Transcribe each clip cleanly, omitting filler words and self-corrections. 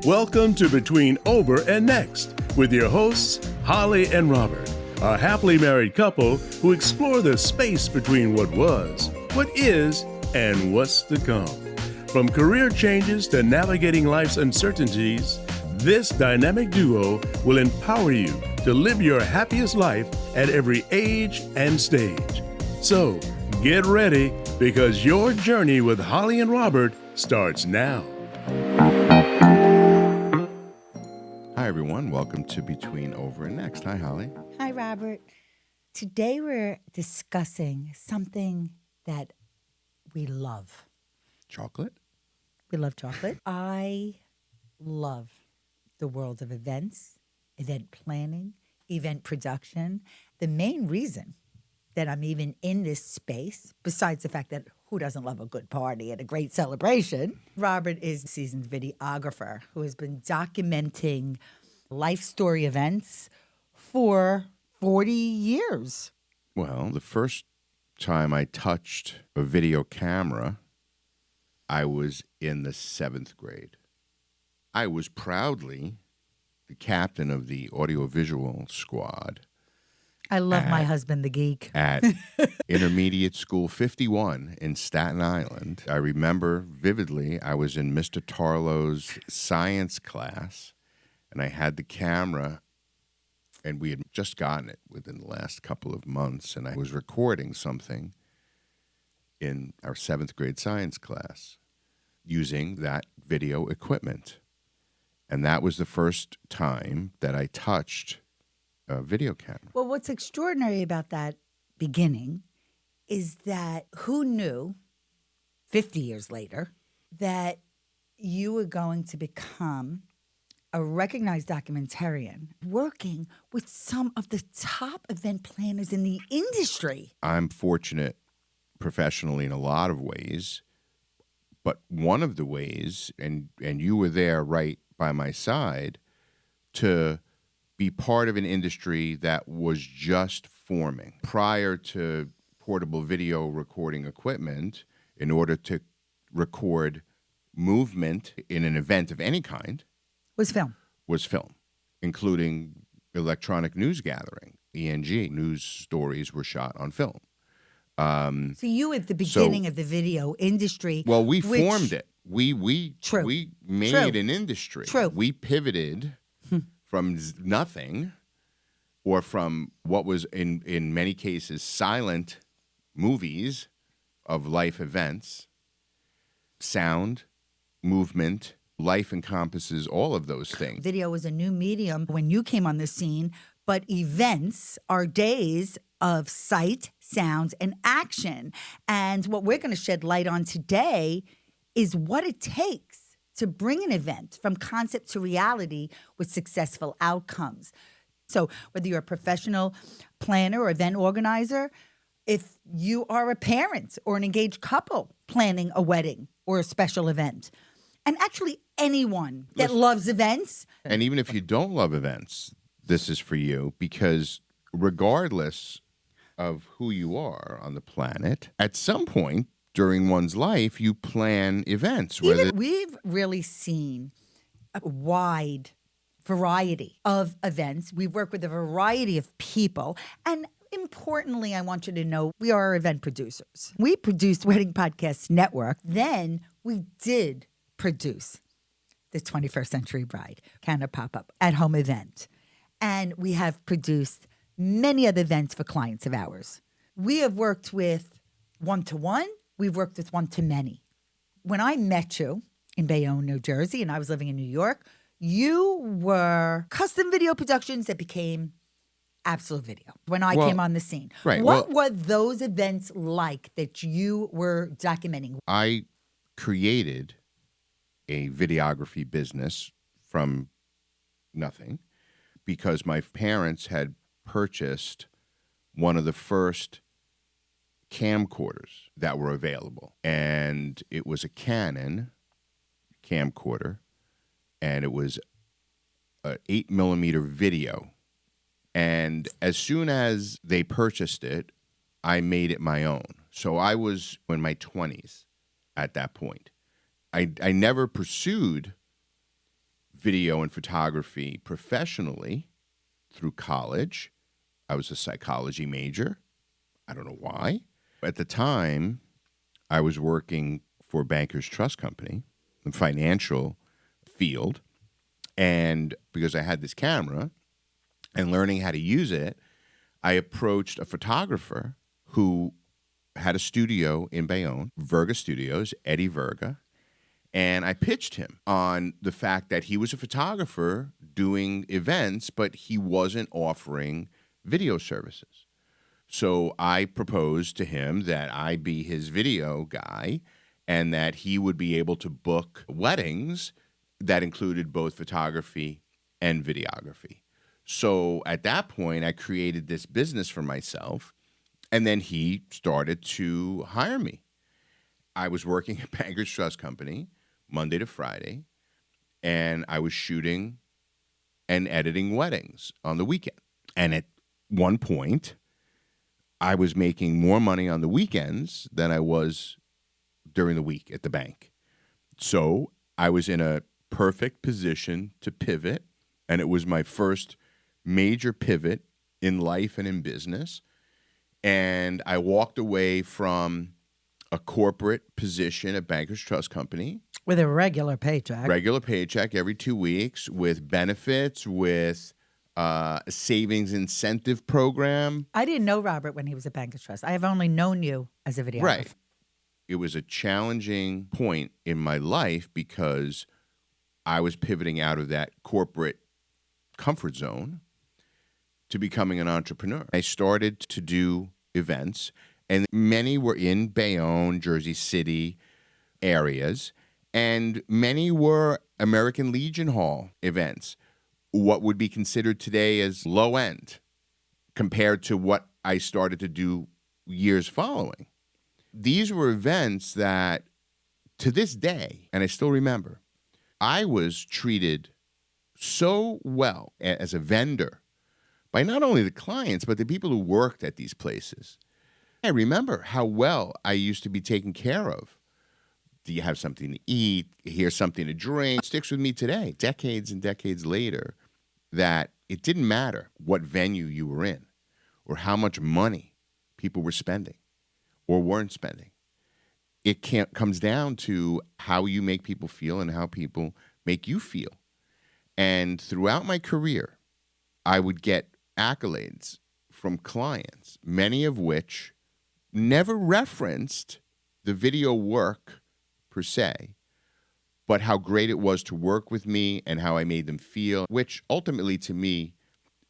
Welcome to Between Over and Next with your hosts, Holli and Robert, a happily married couple who explore the space between what was, what is, and what's to come. From career changes to navigating life's uncertainties, this dynamic duo will empower you to live your happiest life at every age and stage. So, get ready because your journey with Holli and Robert starts now. Hi, everyone. Welcome to Between Over and Next. Hi, Holli. Hi, Robert. Today we're discussing something that we love. Chocolate? We love chocolate. I love the world of events, event planning, event production. The main reason that I'm even in this space, besides the fact that who doesn't love a good party and a great celebration? Robert is a seasoned videographer who has been documenting life story events for 40 years. Well, the first time I touched a video camera, I was in the 7th grade. I was proudly the captain of the audiovisual squad. I love my husband, the geek. At Intermediate School 51 in Staten Island. I remember vividly, I was in Mr. Tarlow's science class, and I had the camera, and we had just gotten it within the last couple of months, and I was recording something in our 7th grade science class using that video equipment. And that was the first time that I touched a video camera. Well, what's extraordinary about that beginning is that who knew 50 years later that you were going to become a recognized documentarian working with some of the top event planners in the industry? I'm fortunate professionally in a lot of ways, but one of the ways, and you were there right by my side, to be part of an industry that was just forming. Prior to portable video recording equipment, in order to record movement in an event of any kind, Was film, including electronic news gathering, ENG. News stories were shot on film. So you at the beginning of the video industry. Well, we formed it. We made an industry. True. We pivoted from nothing, or from what was in many cases silent movies of life events. Sound, movement, life encompasses all of those things. Video was a new medium when you came on the scene, but events are days of sight, sounds, and action. And what we're going to shed light on today is what it takes to bring an event from concept to reality with successful outcomes. So whether you're a professional planner or event organizer, if you are a parent or an engaged couple planning a wedding or a special event, and actually anyone that loves events. And even if you don't love events, this is for you, because regardless of who you are on the planet, at some point during one's life, you plan events. We've really seen a wide variety of events. We work with a variety of people. And importantly, I want you to know, we are event producers. We produced Wedding Podcast Network. Then we did produce the 21st Century Bride kind of pop-up at-home event. And we have produced many other events for clients of ours. We have worked with one-to-one. We've worked with one-to-many. When I met you in Bayonne, New Jersey, and I was living in New York, you were custom video productions that became absolute video when I came on the scene. Right. What were those events like that you were documenting? I created a videography business from nothing because my parents had purchased one of the first camcorders that were available. And it was a Canon camcorder, and it was an 8mm video. And as soon as they purchased it, I made it my own. So I was in my 20s at that point. I never pursued video and photography professionally through college. I was a psychology major. I don't know why. At the time, I was working for Bankers Trust Company, the financial field. And because I had this camera and learning how to use it, I approached a photographer who had a studio in Bayonne, Verga Studios, Eddie Verga. And I pitched him on the fact that he was a photographer doing events, but he wasn't offering video services. So I proposed to him that I be his video guy and that he would be able to book weddings that included both photography and videography. So at that point, I created this business for myself, and then he started to hire me. I was working at Bankers Trust Company Monday to Friday, and I was shooting and editing weddings on the weekend. And at one point, I was making more money on the weekends than I was during the week at the bank. So I was in a perfect position to pivot, and it was my first major pivot in life and in business. And I walked away from a corporate position at Bankers Trust Company. With a regular paycheck. Regular paycheck every 2 weeks with benefits, with a savings incentive program. I didn't know Robert when he was at Bankers Trust. I have only known you as a videographer. Right. It was a challenging point in my life because I was pivoting out of that corporate comfort zone to becoming an entrepreneur. I started to do events, and many were in Bayonne, Jersey City areas, and many were American Legion Hall events, what would be considered today as low end compared to what I started to do years following. These were events that, to this day, and I still remember, I was treated so well as a vendor by not only the clients, but the people who worked at these places. I remember how well I used to be taken care of. Do you have something to eat? Here's something to drink. It sticks with me today, decades and decades later, that it didn't matter what venue you were in or how much money people were spending or weren't spending. It comes down to how you make people feel and how people make you feel. And throughout my career, I would get accolades from clients, many of which never referenced the video work per se, but how great it was to work with me and how I made them feel, which ultimately to me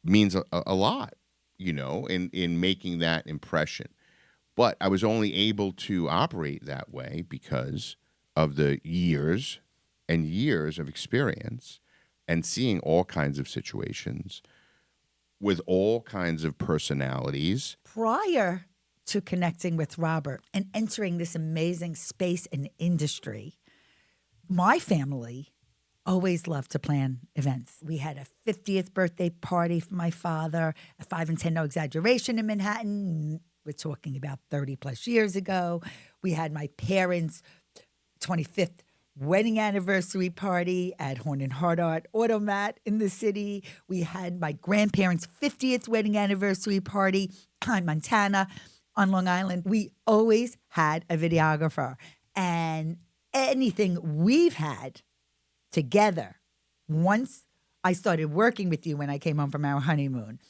means a lot, you know, in making that impression. But I was only able to operate that way because of the years and years of experience and seeing all kinds of situations with all kinds of personalities. Prior to connecting with Robert and entering this amazing space and industry, my family always loved to plan events. We had a 50th birthday party for my father, a 5 and 10, no exaggeration, in Manhattan. We're talking about 30 plus years ago. We had my parents' 25th wedding anniversary party at Horn and Hardart Automat in the city. We had my grandparents' 50th wedding anniversary party in Montana on Long Island. We always had a videographer. And anything we've had together, once I started working with you when I came home from our honeymoon,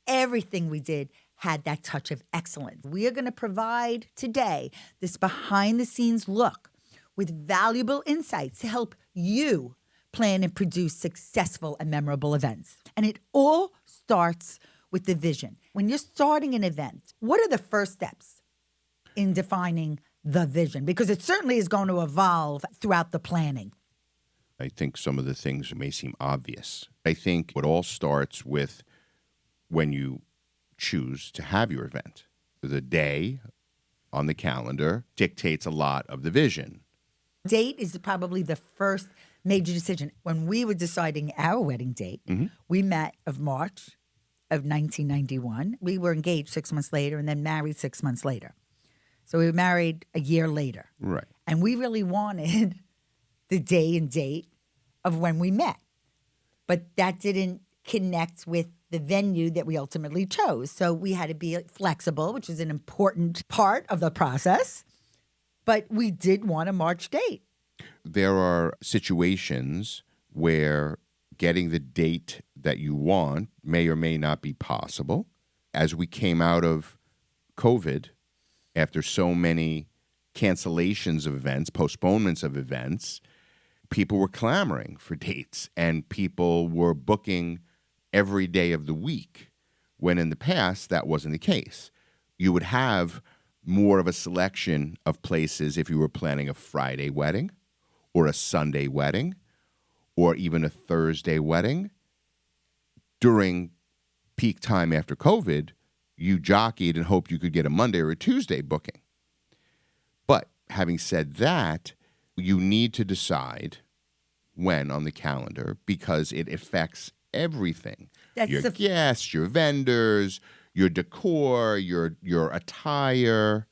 everything we did had that touch of excellence. We are going to provide today this behind-the-scenes look with valuable insights to help you plan and produce successful and memorable events. And it all starts with the vision. When you're starting an event, what are the first steps in defining the vision? Because it certainly is going to evolve throughout the planning. I think some of the things may seem obvious. I think it all starts with when you choose to have your event. The day on the calendar dictates a lot of the vision. Date is probably the first major decision. When we were deciding our wedding date, we met of March of 1991. We were engaged 6 months later and then married 6 months later. So we were married a year later. Right. And we really wanted the day and date of when we met. but that didn't connect with the venue that we ultimately chose. So we had to be flexible, which is an important part of the process. But we did want a March date. There are situations where getting the date that you want may or may not be possible. As we came out of COVID, after so many cancellations of events, postponements of events, people were clamoring for dates and people were booking every day of the week, when in the past that wasn't the case. You would have more of a selection of places if you were planning a Friday wedding or a Sunday wedding or even a Thursday wedding. During peak time after COVID, you jockeyed and hoped you could get a Monday or a Tuesday booking. But having said that, you need to decide when on the calendar because it affects everything. Your guests, your vendors, your decor, your attire,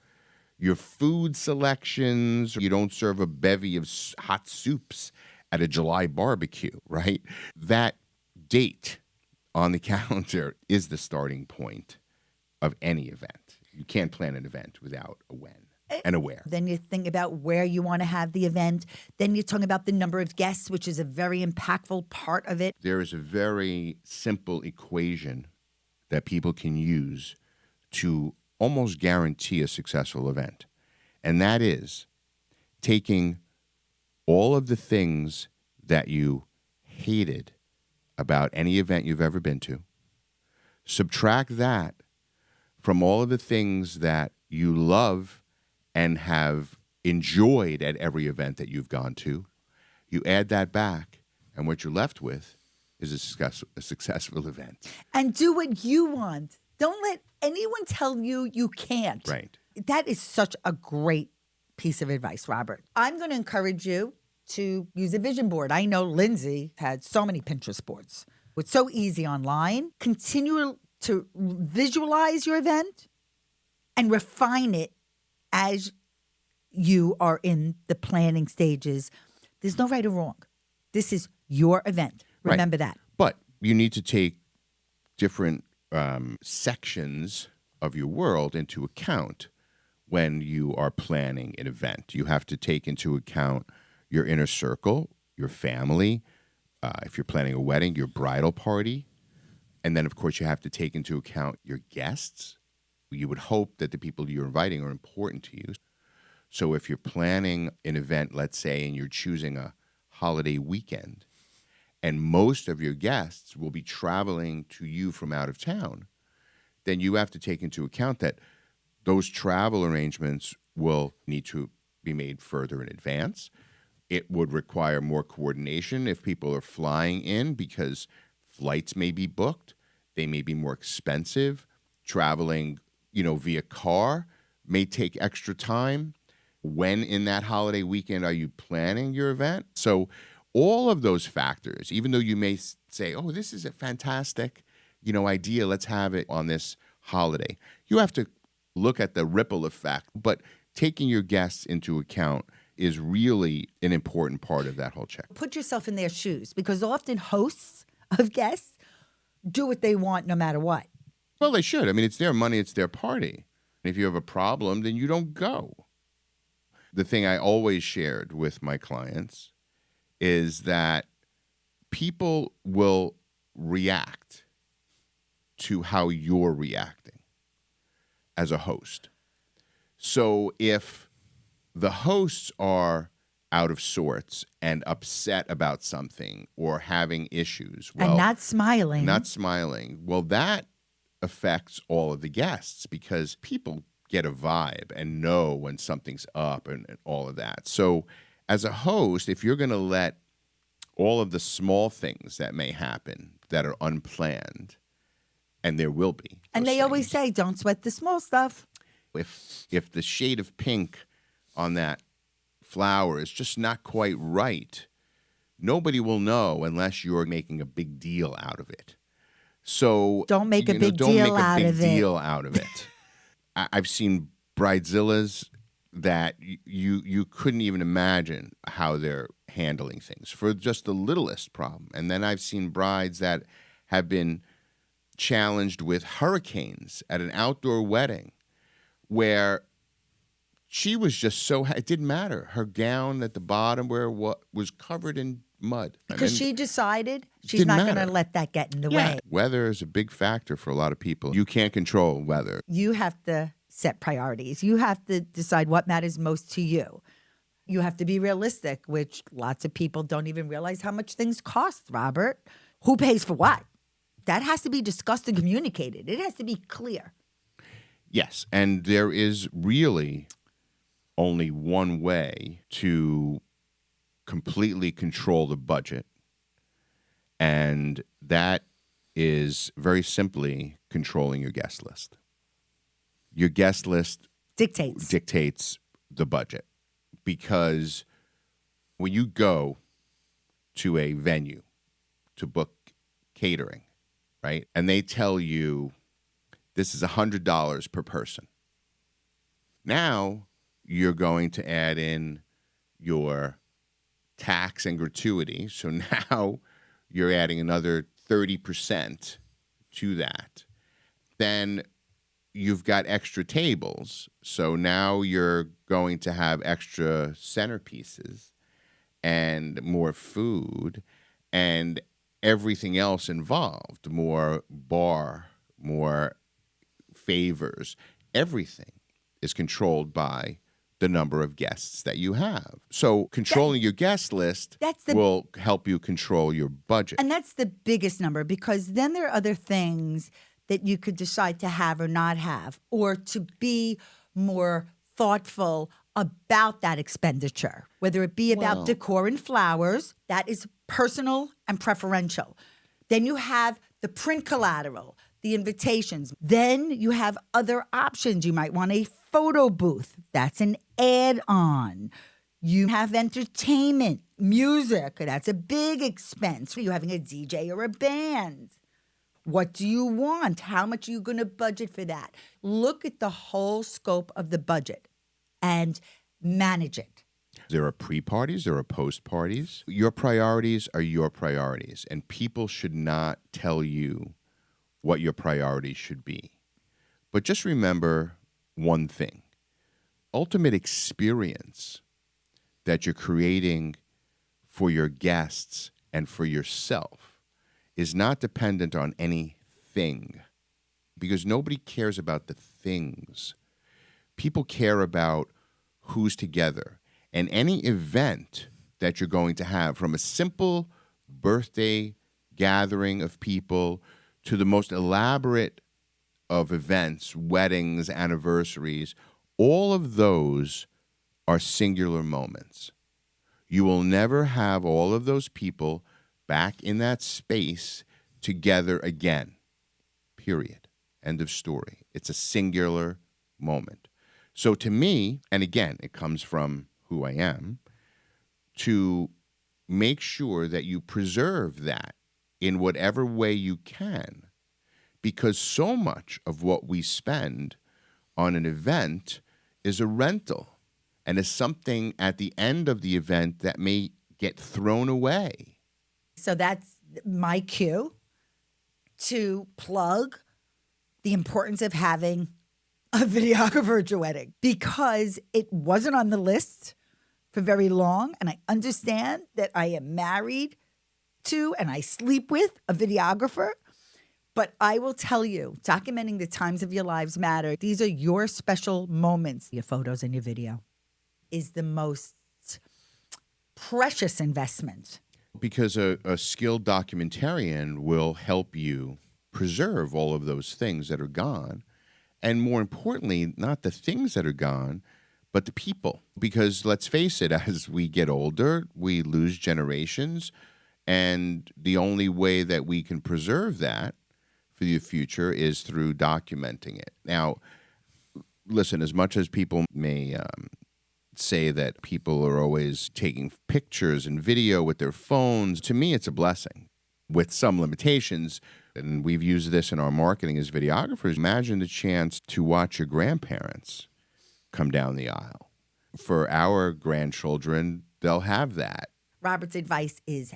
your food selections. You don't serve a bevy of hot soups at a July barbecue, right? That date on the calendar is the starting point of any event. You can't plan an event without a when and a where. Then you think about where you want to have the event. Then you're talking about the number of guests, which is a very impactful part of it. There is a very simple equation that people can use to almost guarantee a successful event. And that is taking all of the things that you hated about any event you've ever been to, subtract that from all of the things that you love and have enjoyed at every event that you've gone to. You add that back, and what you're left with is a successful event. And do what you want. Don't let anyone tell you you can't. Right. That is such a great piece of advice, Robert. I'm going to encourage you to use a vision board. I know Lindsay had so many Pinterest boards. It's so easy online. Continue to visualize your event and refine it as you are in the planning stages. There's no right or wrong. This is your event. Remember that. But you need to take different sections of your world into account when you are planning an event. You have to take into account your inner circle, your family, if you're planning a wedding, your bridal party. And then, of course, you have to take into account your guests. You would hope that the people you're inviting are important to you. So if you're planning an event, let's say, and you're choosing a holiday weekend, and most of your guests will be traveling to you from out of town, then you have to take into account that those travel arrangements will need to be made further in advance. It would require more coordination if people are flying in because flights may be booked. They may be more expensive. Traveling, via car may take extra time. When in that holiday weekend are you planning your event? So all of those factors, even though you may say, oh, this is a fantastic, idea, let's have it on this holiday. You have to look at the ripple effect, but taking your guests into account is really an important part of that whole check. Put yourself in their shoes because often hosts of guests do what they want no matter what. Well, they should. I mean, it's their money, it's their party. If you have a problem, then you don't go. The thing I always shared with my clients is that people will react to how you're reacting as a host. So if the hosts are out of sorts and upset about something or having issues, and not smiling, well, that affects all of the guests because people get a vibe and know when something's up and all of that. So as a host, if you're going to let all of the small things that may happen that are unplanned, and there will be. And they always say, don't sweat the small stuff. If the shade of pink on that flower is just not quite right, nobody will know unless you're making a big deal out of it. So don't make a big deal out of it. I've seen bridezillas that you couldn't even imagine how their handling things for just the littlest problem. And then I've seen brides that have been challenged with hurricanes at an outdoor wedding where she was just so, it didn't matter. Her gown at the bottom where what was covered in mud. Because she decided she's didn't not going to matter. let that get in the way. Weather is a big factor for a lot of people. You can't control weather. You have to set priorities. You have to decide what matters most to you. You have to be realistic, which lots of people don't even realize how much things cost, Robert. Who pays for what? That has to be discussed and communicated. It has to be clear. Yes, and there is really only one way to completely control the budget, and that is very simply controlling your guest list. Your guest list dictates the budget, because when you go to a venue to book catering, right, and they tell you this is $100 per person, now you're going to add in your tax and gratuity. So now you're adding another 30% to that. Then you've got extra tables. So now you're going to have extra centerpieces and more food and everything else involved, more bar, more favors. Everything is controlled by the number of guests that you have. So controlling your guest list will help you control your budget. And that's the biggest number, because then there are other things that you could decide to have or not have, or to be more thoughtful about that expenditure, whether it be about decor and flowers. That is personal and preferential. Then you have the print collateral, the invitations. Then you have other options. You might want a photo booth. That's an add-on. You have entertainment, music. That's a big expense. Are you having a DJ or a band? What do you want? How much are you going to budget for that? Look at the whole scope of the budget and manage it. There are pre-parties, there are post-parties. Your priorities are your priorities, and people should not tell you what your priorities should be. But just remember one thing. Ultimate experience that you're creating for your guests and for yourself is not dependent on anything, because nobody cares about the things. People care about who's together. And any event that you're going to have, from a simple birthday gathering of people to the most elaborate of events, weddings, anniversaries, all of those are singular moments. You will never have all of those people back in that space together again. Period. End of story. It's a singular moment. So to me, and again, it comes from who I am, to make sure that you preserve that in whatever way you can, because so much of what we spend on an event is a rental and is something at the end of the event that may get thrown away. So that's my cue to plug the importance of having a videographer at your wedding, because it wasn't on the list for very long. And I understand that I am married to and I sleep with a videographer. But I will tell you, documenting the times of your lives matter. These are your special moments. Your photos and your video is the most precious investment. Because a skilled documentarian will help you preserve all of those things that are gone. And more importantly, not the things that are gone, but the people. Because let's face it, as we get older, we lose generations. And the only way that we can preserve that for the future is through documenting it. Now, listen, as much as people may say that people are always taking pictures and video with their phones, to me, it's a blessing with some limitations. And we've used this in our marketing as videographers. Imagine the chance to watch your grandparents come down the aisle. For our grandchildren, they'll have that. Robert's advice is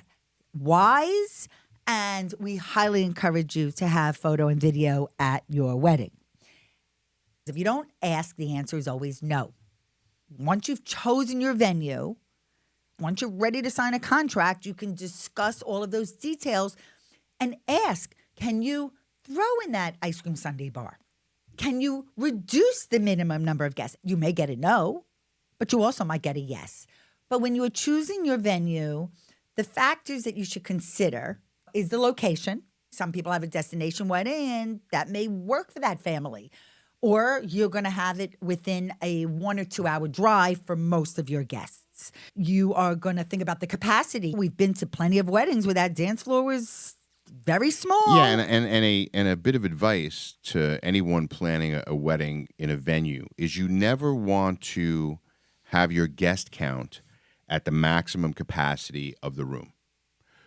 wise, and we highly encourage you to have photo and video at your wedding. If you don't ask, the answer is always no. Once you've chosen your venue, once you're ready to sign a contract, you can discuss all of those details and ask, can you throw in that ice cream sundae bar? Can you reduce the minimum number of guests? You may get a no, but you also might get a yes. But when you are choosing your venue, the factors that you should consider is the location. Some people have a destination wedding, and that may work for that family. Or you're going to have it within a 1 or 2 hour drive for most of your guests. You are going to think about the capacity. We've been to plenty of weddings where that dance floor was very small. Yeah, and a bit of advice to anyone planning a wedding in a venue is you never want to have your guest count at the maximum capacity of the room.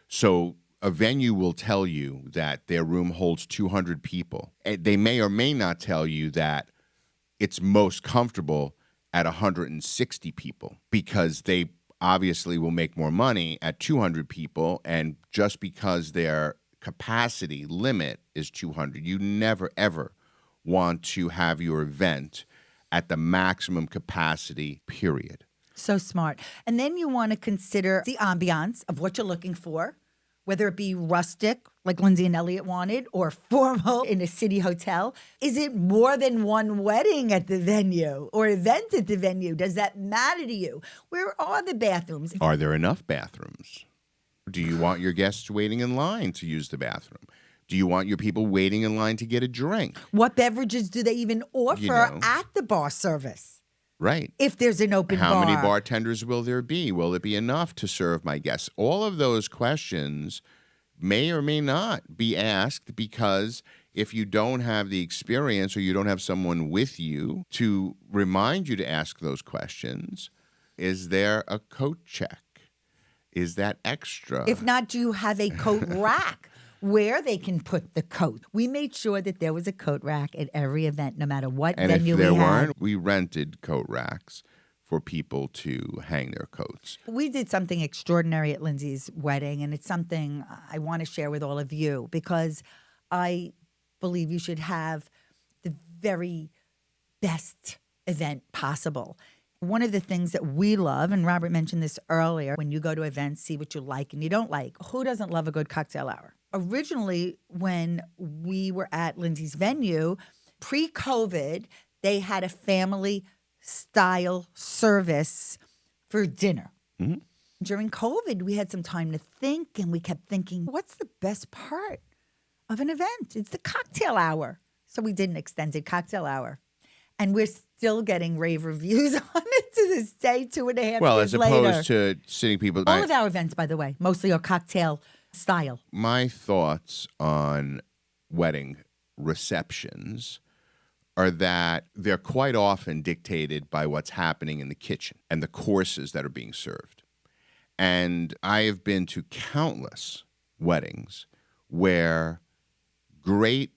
So a venue will tell you that their room holds 200 people. They may or may not tell you that it's most comfortable at 160 people because they obviously will make more money at 200 people. And just because their capacity limit is 200, you never, ever want to have your event at the maximum capacity, period. So smart. And then you want to consider the ambiance of what you're looking for, whether it be rustic, like Lindsay and Elliot wanted, or formal in a city hotel. Is it more than one wedding at the venue or event at the venue? Does that matter to you? Where are the bathrooms? Are there enough bathrooms? Do you want your guests waiting in line to use the bathroom? Do you want your people waiting in line to get a drink? What beverages do they even offer at the bar service? Right. If there's an open bar. How many bartenders will there be? Will it be enough to serve my guests? All of those questions may or may not be asked because if you don't have the experience or you don't have someone with you to remind you to ask those questions, is there a coat check? Is that extra? If not, do you have a coat rack where they can put the coat? We made sure that there was a coat rack at every event, no matter what venue we had. And if there weren't, we rented coat racks for people to hang their coats. We did something extraordinary at Lindsay's wedding, and it's something I want to share with all of you because I believe you should have the very best event possible. One of the things that we love, and Robert mentioned this earlier, when you go to events, see what you like and you don't like. Who doesn't love a good cocktail hour? Originally, when we were at Lindsay's venue, pre-COVID, they had a family-style service for dinner. Mm-hmm. During COVID, we had some time to think, and we kept thinking, what's the best part of an event? It's the cocktail hour. So we did an extended cocktail hour. And we're still getting rave reviews on it to this day, 2.5 years later. Well, as opposed to sitting people... All of our events, by the way, mostly are cocktail style. My thoughts on wedding receptions are that they're quite often dictated by what's happening in the kitchen and the courses that are being served. And I have been to countless weddings where great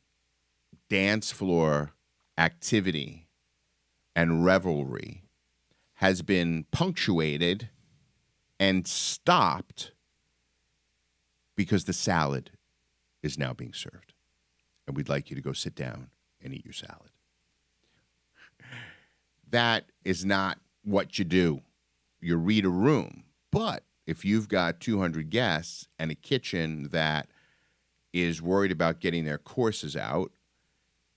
dance floor activity and revelry has been punctuated and stopped because the salad is now being served. And we'd like you to go sit down and eat your salad. That is not what you do. You read a room. But if you've got 200 guests and a kitchen that is worried about getting their courses out,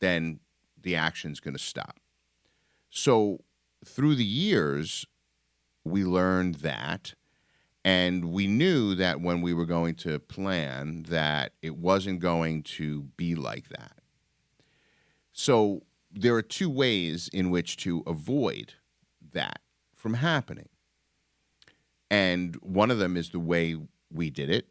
then the action's going to stop. So through the years, we learned that, and we knew that when we were going to plan that it wasn't going to be like that. So there are two ways in which to avoid that from happening. And one of them is the way we did it,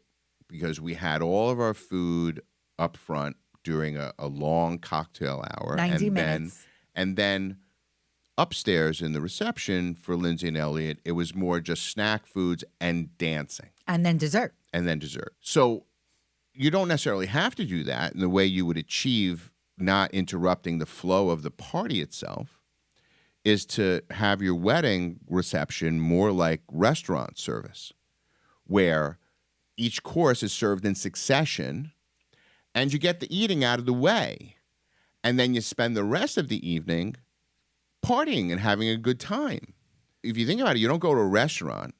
because we had all of our food up front during a long cocktail hour. 90 minutes. And then upstairs in the reception for Lindsay and Elliot, it was more just snack foods and dancing. And then dessert. So you don't necessarily have to do that. And the way you would achieve not interrupting the flow of the party itself is to have your wedding reception more like restaurant service, where each course is served in succession and you get the eating out of the way. And then you spend the rest of the evening partying and having a good time. If you think about it, you don't go to a restaurant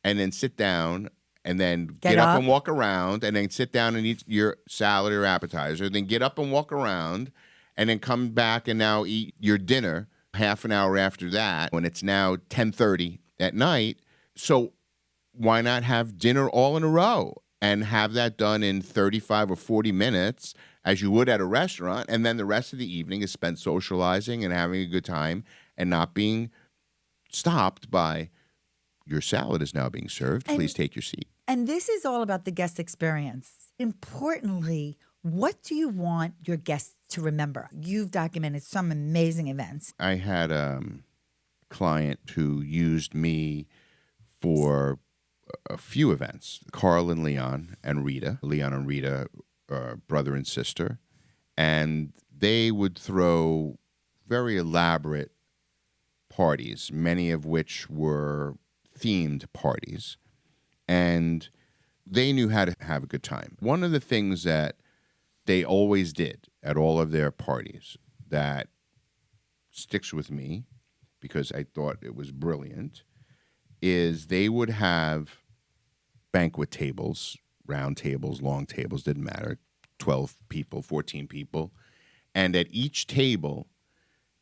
and then sit down and then get up and walk around and then sit down and eat your salad or appetizer, then get up and walk around and then come back and now eat your dinner half an hour after that when it's now 10:30 at night. So why not have dinner all in a row and have that done in 35 or 40 minutes as you would at a restaurant, and then the rest of the evening is spent socializing and having a good time and not being stopped by your salad is now being served. Please take your seat. And this is all about the guest experience. Importantly, what do you want your guests to remember? You've documented some amazing events. I had a client who used me for a few events. Carl and Leon and Rita. Leon and Rita are brother and sister. And they would throw very elaborate parties, many of which were themed parties. And they knew how to have a good time. One of the things that they always did at all of their parties that sticks with me because I thought it was brilliant is they would have banquet tables, round tables, long tables, didn't matter, 12 people, 14 people. And at each table,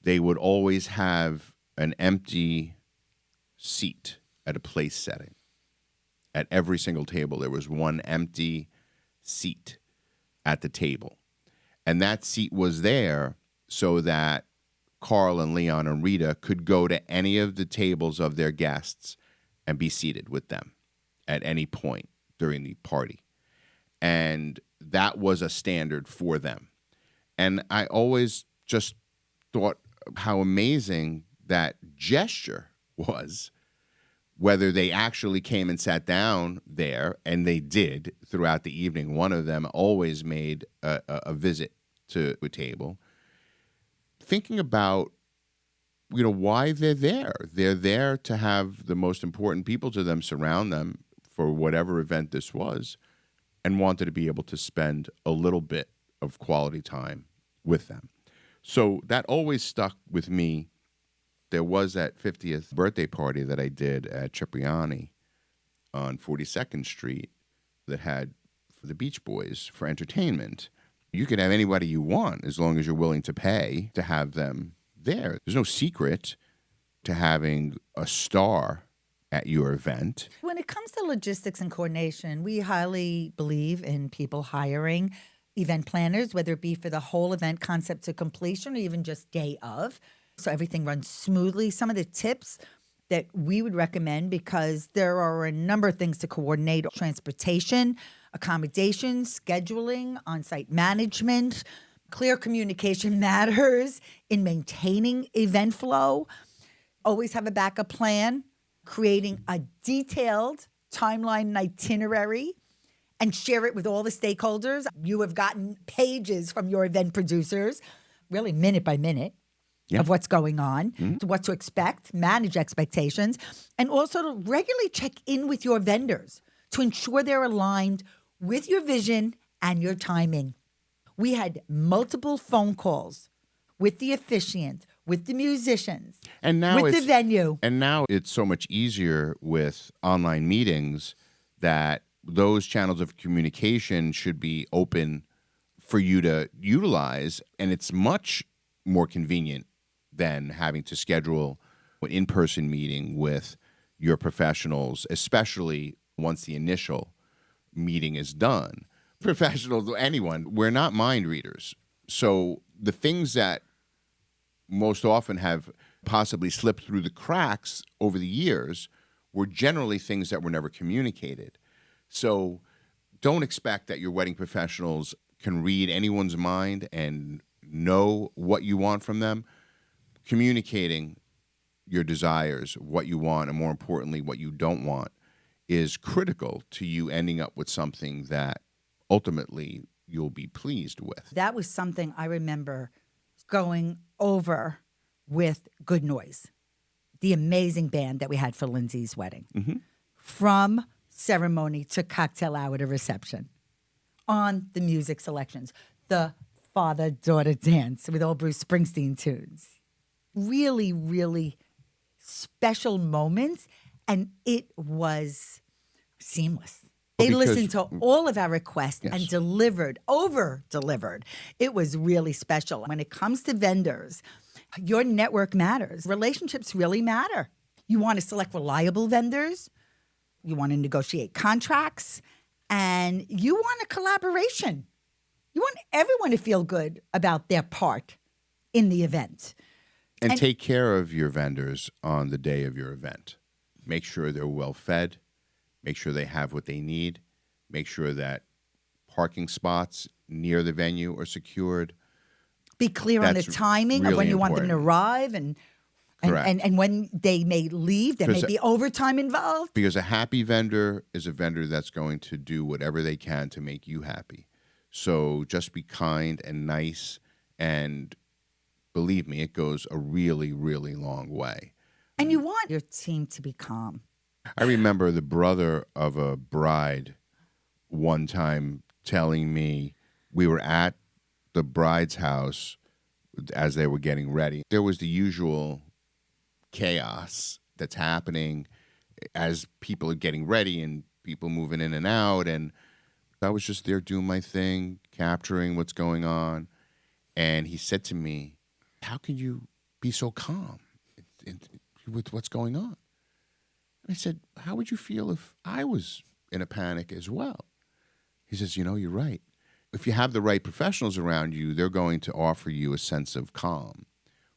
they would always have an empty seat at a place setting. At every single table, there was one empty seat at the table. And that seat was there so that Carl and Leon and Rita could go to any of the tables of their guests and be seated with them at any point during the party. And that was a standard for them. And I always just thought how amazing that gesture was, whether they actually came and sat down there, and they did throughout the evening. One of them always made a visit to a table. Thinking about, why they're there. They're there to have the most important people to them surround them for whatever event this was, and wanted to be able to spend a little bit of quality time with them. So that always stuck with me. There was that 50th birthday party that I did at Cipriani on 42nd Street that had for the Beach Boys for entertainment. You can have anybody you want as long as you're willing to pay to have them there. There's no secret to having a star at your event. When it comes to logistics and coordination, we highly believe in people hiring event planners, whether it be for the whole event concept to completion or even just day of, so everything runs smoothly. Some of the tips that we would recommend, because there are a number of things to coordinate: transportation, accommodations, scheduling, on-site management. Clear communication matters in maintaining event flow. Always have a backup plan, creating a detailed timeline and itinerary, and share it with all the stakeholders. You have gotten pages from your event producers, really minute by minute, of what's going on, what to expect, manage expectations, and also to regularly check in with your vendors to ensure they're aligned with your vision and your timing. We had multiple phone calls with the officiant, with the musicians, and now with the venue. And now it's so much easier with online meetings that those channels of communication should be open for you to utilize, and it's much more convenient than having to schedule an in-person meeting with your professionals, especially once the initial meeting is done. Professionals, anyone, we're not mind readers. So the things that most often have possibly slipped through the cracks over the years were generally things that were never communicated. So don't expect that your wedding professionals can read anyone's mind and know what you want from them. Communicating your desires, what you want, and more importantly, what you don't want, is critical to you ending up with something that ultimately you'll be pleased with. That was something I remember going over with Good Noise, the amazing band that we had for Lindsay's wedding. From ceremony to cocktail hour to reception, on the music selections, the father-daughter dance with all Bruce Springsteen tunes. Really, really special moments, and it was seamless. They Well, because- listened to all of our requests Yes. and delivered, over-delivered. It was really special. When it comes to vendors, your network matters. Relationships really matter. You want to select reliable vendors. You want to negotiate contracts. And you want a collaboration. You want everyone to feel good about their part in the event. And take care of your vendors on the day of your event. Make sure they're well fed. Make sure they have what they need. Make sure that parking spots near the venue are secured. Be clear on the That's timing of when really you want them to important. arrive and Correct. when they may leave. There may Because- be overtime involved. Because a happy vendor is a vendor that's going to do whatever they can to make you happy. So just be kind and nice, and believe me, it goes a really, really long way. And you want your team to be calm. I remember the brother of a bride one time telling me, we were at the bride's house as they were getting ready. There was the usual chaos that's happening as people are getting ready and people moving in and out. And I was just there doing my thing, capturing what's going on. And he said to me, how can you be so calm with what's going on? And I said, how would you feel if I was in a panic as well? He says, you're right. If you have the right professionals around you, they're going to offer you a sense of calm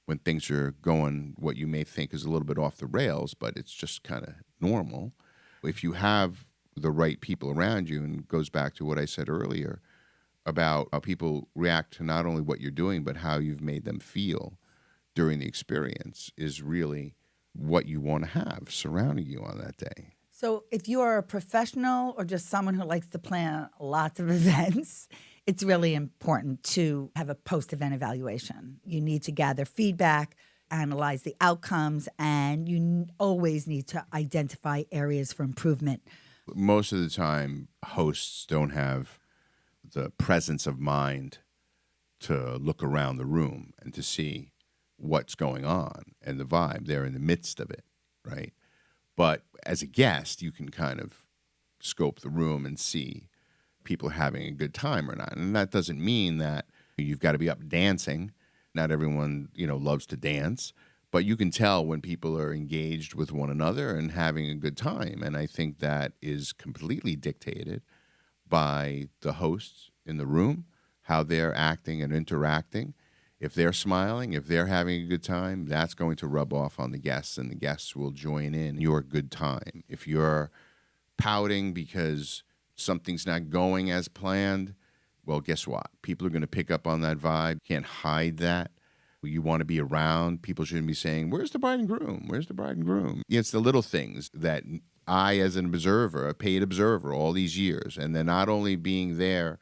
when things are going what you may think is a little bit off the rails, but it's just kind of normal. If you have the right people around you, and it goes back to what I said earlier about how people react to not only what you're doing, but how you've made them feel during the experience, is really what you want to have surrounding you on that day. So if you are a professional or just someone who likes to plan lots of events, it's really important to have a post-event evaluation. You need to gather feedback, analyze the outcomes, and you always need to identify areas for improvement. Most of the time, hosts don't have the presence of mind to look around the room and to see what's going on and the vibe. They're in the midst of it, right? But as a guest, you can kind of scope the room and see people having a good time or not. And that doesn't mean that you've got to be up dancing. Not everyone, loves to dance. But you can tell when people are engaged with one another and having a good time. And I think that is completely dictated by the hosts in the room, how they're acting and interacting. If they're smiling, if they're having a good time, that's going to rub off on the guests, and the guests will join in your good time. If you're pouting because something's not going as planned, well, guess what? People are going to pick up on that vibe. You can't hide that. You want to be around. People shouldn't be saying, where's the bride and groom? Where's the bride and groom? It's the little things that I, as an observer, a paid observer all these years, and then not only being there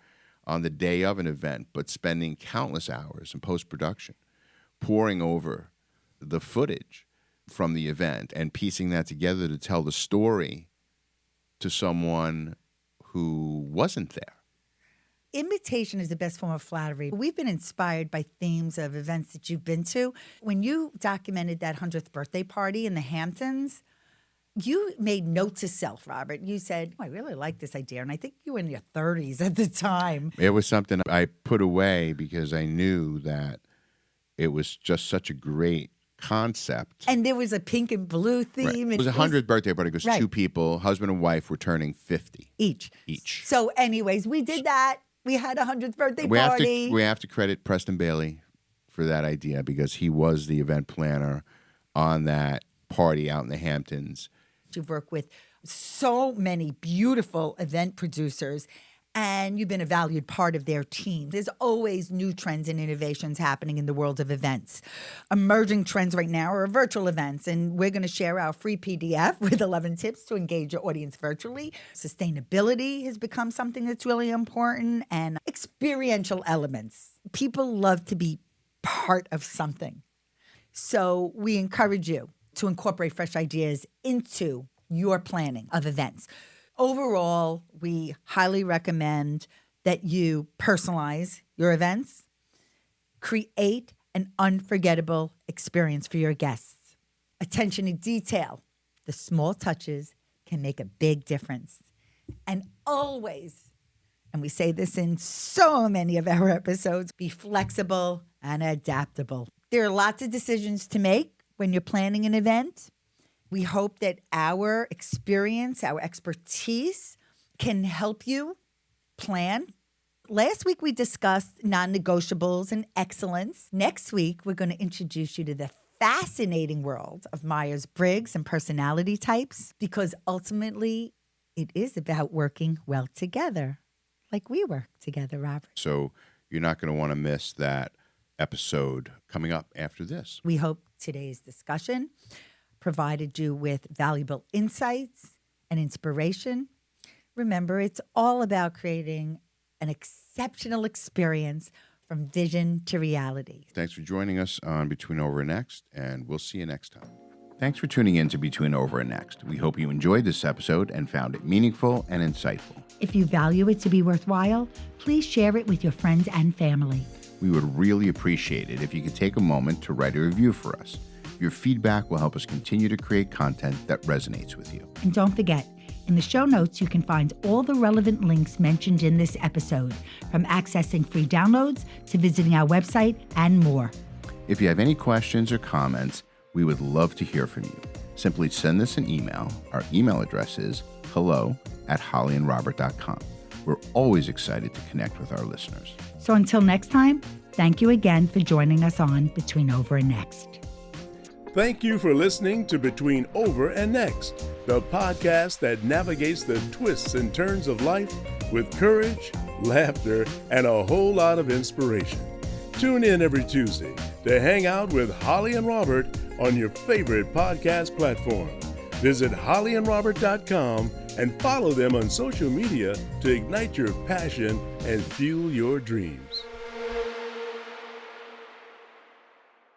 on the day of an event, but spending countless hours in post-production, poring over the footage from the event and piecing that together to tell the story to someone who wasn't there. Imitation is the best form of flattery. We've been inspired by themes of events that you've been to. When you documented that 100th birthday party in the Hamptons, you made note to self, Robert. You said, I really like this idea. And I think you were in your 30s at the time. It was something I put away because I knew that it was just such a great concept. And there was a pink and blue theme. Right. It was a 100th birthday party because Right. two people, husband and wife, were turning 50 Each. each. So anyways, we did that. We had a 100th birthday We party. have to credit Preston Bailey for that idea because he was the event planner on that party out in the Hamptons. You've worked with so many beautiful event producers, and you've been a valued part of their team. There's always new trends and innovations happening in the world of events. Emerging trends right now are virtual events, and we're going to share our free PDF with 11 tips to engage your audience virtually. Sustainability has become something that's really important, and experiential elements. People love to be part of something. So we encourage you to incorporate fresh ideas into your planning of events. Overall, we highly recommend that you personalize your events, create an unforgettable experience for your guests. Attention to detail, the small touches can make a big difference. And always, and we say this in so many of our episodes, be flexible and adaptable. There are lots of decisions to make when you're planning an event. We hope that our experience, our expertise can help you plan. Last week, we discussed non-negotiables and excellence. Next week, we're going to introduce you to the fascinating world of Myers-Briggs and personality types, because ultimately, it is about working well together, like we work together, Robert. So you're not going to want to miss that episode coming up after this. We hope today's discussion provided you with valuable insights and inspiration. Remember, it's all about creating an exceptional experience from vision to reality. Thanks for joining us on Between Over and Next, and we'll see you next time. Thanks for tuning in to Between Over and Next. We hope you enjoyed this episode and found it meaningful and insightful. If you value it to be worthwhile, please share it with your friends and family. We would really appreciate it if you could take a moment to write a review for us. Your feedback will help us continue to create content that resonates with you. And don't forget, in the show notes, you can find all the relevant links mentioned in this episode, from accessing free downloads to visiting our website and more. If you have any questions or comments, we would love to hear from you. Simply send us an email. Our email address is hello@hollyandrobert.com. We're always excited to connect with our listeners. So until next time, thank you again for joining us on Between Over and Next. Thank you for listening to Between Over and Next, the podcast that navigates the twists and turns of life with courage, laughter, and a whole lot of inspiration. Tune in every Tuesday to hang out with Holli and Robert on your favorite podcast platform. Visit hollyandrobert.com and follow them on social media to ignite your passion and fuel your dreams.